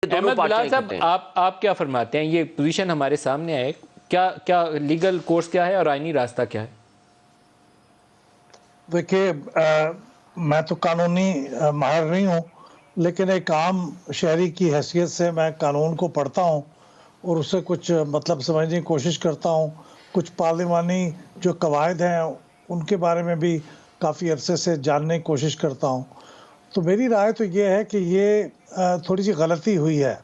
دونوں احمد بلال پارٹیاں صاحب، کرتے ہیں۔ آپ کیا فرماتے ہیں؟ یہ پوزیشن ہمارے سامنے ہے، کیا لیگل کورس کیا ہے اور آئینی راستہ کیا ہے؟ دیکھیے، میں تو قانونی ماہر نہیں ہوں، لیکن ایک عام شہری کی حیثیت سے میں قانون کو پڑھتا ہوں اور اس سے کچھ مطلب سمجھنے کی کوشش کرتا ہوں۔ کچھ پارلیمانی جو قواعد ہیں ان کے بارے میں بھی کافی عرصے سے جاننے کی کوشش کرتا ہوں۔ تو میری رائے تو یہ ہے کہ یہ تھوڑی سی غلطی ہوئی ہے،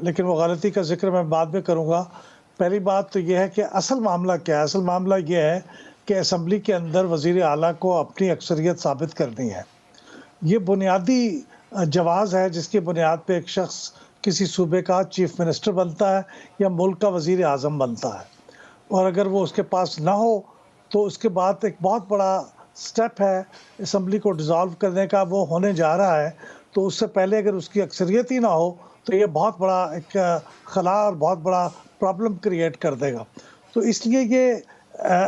لیکن وہ غلطی کا ذکر میں بعد میں کروں گا۔ پہلی بات تو یہ ہے کہ اصل معاملہ کیا ہے؟ اصل معاملہ یہ ہے کہ اسمبلی کے اندر وزیر اعلیٰ کو اپنی اکثریت ثابت کرنی ہے۔ یہ بنیادی جواز ہے جس کی بنیاد پہ ایک شخص کسی صوبے کا چیف منسٹر بنتا ہے یا ملک کا وزیر اعظم بنتا ہے، اور اگر وہ اس کے پاس نہ ہو تو اس کے بعد ایک بہت بڑا سٹیپ ہے اسمبلی کو ڈیزالو کرنے کا، وہ ہونے جا رہا ہے۔ تو اس سے پہلے اگر اس کی اکثریت ہی نہ ہو تو یہ بہت بڑا ایک خلا اور بہت بڑا پرابلم کریٹ کر دے گا۔ تو اس لیے یہ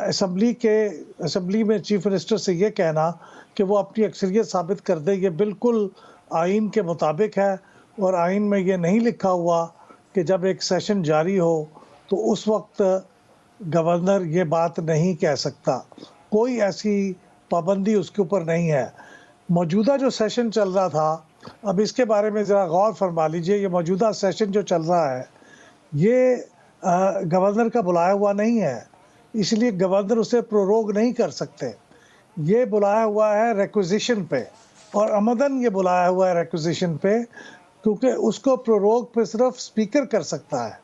اسمبلی میں چیف منسٹر سے یہ کہنا کہ وہ اپنی اکثریت ثابت کر دے، یہ بالکل آئین کے مطابق ہے، اور آئین میں یہ نہیں لکھا ہوا کہ جب ایک سیشن جاری ہو تو اس وقت گورنر یہ بات نہیں کہہ سکتا۔ کوئی ایسی پابندی اس کے اوپر نہیں ہے۔ موجودہ جو سیشن چل رہا تھا، اب اس کے بارے میں ذرا غور فرما لیجئے، یہ موجودہ سیشن جو چل رہا ہے یہ گورنر کا بلایا ہوا نہیں ہے، اس لیے گورنر اسے پروروگ نہیں کر سکتے۔ یہ بلایا ہوا ہے ریکوزیشن پہ، اور عمدن یہ بلایا ہوا ہے ریکوزیشن پہ کیونکہ اس کو پروروگ پہ صرف اسپیکر کر سکتا ہے۔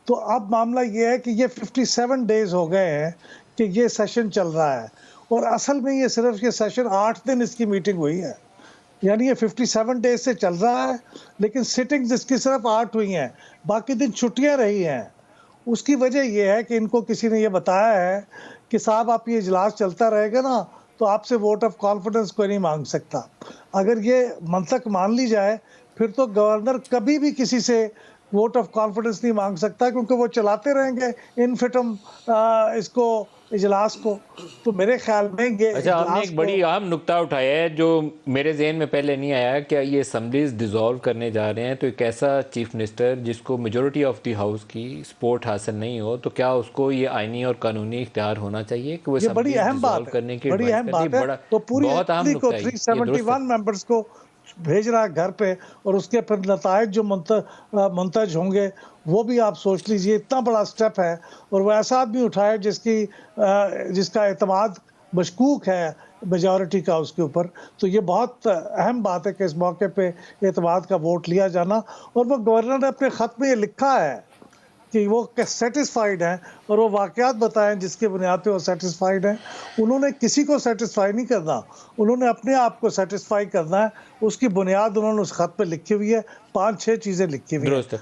تو اب معاملہ یہ ہے کہ یہ 57 ڈیز ہو گئے ہیں کہ یہ سیشن چل رہا ہے، اور اصل میں یہ صرف یہ سیشن 8 دن اس کی میٹنگ ہوئی ہے، یعنی یہ 57 ڈیز سے چل رہا ہے، لیکن سٹنگز اس کی صرف 8 ہوئی ہیں، باقی دن چھٹیاں رہی ہیں۔ اس کی وجہ یہ ہے کہ ان کو کسی نے یہ بتایا ہے کہ صاحب آپ یہ اجلاس چلتا رہے گا نا تو آپ سے ووٹ آف کانفیڈنس کوئی نہیں مانگ سکتا۔ اگر یہ منطق مان لی جائے پھر تو گورنر کبھی بھی کسی سے ووٹ آف کانفیڈنس نہیں مانگ سکتا، کیونکہ وہ چلاتے رہیں گے انفٹم اس کو اجلاس کو۔ تو میرے خیال میں یہ اچھا، آپ نے ایک بڑی اہم نقطہ اٹھایا ہے جو میرے ذہن میں پہلے نہیں آیا کہ یہ اسمبلیز ڈیزالو کرنے جا رہے ہیں، تو ایک ایسا چیف منسٹر جس کو میجورٹی آف دی ہاؤس کی سپورٹ حاصل نہیں ہو، تو کیا اس کو یہ آئینی اور قانونی اختیار ہونا چاہیے کہ وہ بڑی اہم بات ہے، بڑی اہم بات ہے۔ تو پوری بہت اہم اسمبلی کو نقطہ ہے یہ، 371 ممبرز کو بھیج رہا ہے گھر پہ، اور اس کے پھر نتائج جو منتج ہوں گے وہ بھی آپ سوچ لیجئے، اتنا بڑا سٹیپ ہے، اور وہ ایسا آدمی اٹھائے جس کا اعتماد مشکوک ہے میجورٹی کا اس کے اوپر۔ تو یہ بہت اہم بات ہے کہ اس موقع پہ اعتماد کا ووٹ لیا جانا، اور وہ گورنر نے اپنے خط میں یہ لکھا ہے کہ وہ سیٹسفائیڈ ہیں، اور وہ واقعات بتائیں جس کے بنیاد پہ وہ سیٹسفائیڈ ہیں۔ انہوں نے کسی کو سیٹسفائی نہیں کرنا، انہوں نے اپنے آپ کو سیٹسفائی کرنا ہے۔ اس کی بنیاد انہوں نے اس خط پہ لکھی ہوئی ہے، 5-6 چیزیں لکھی ہوئی ہیں۔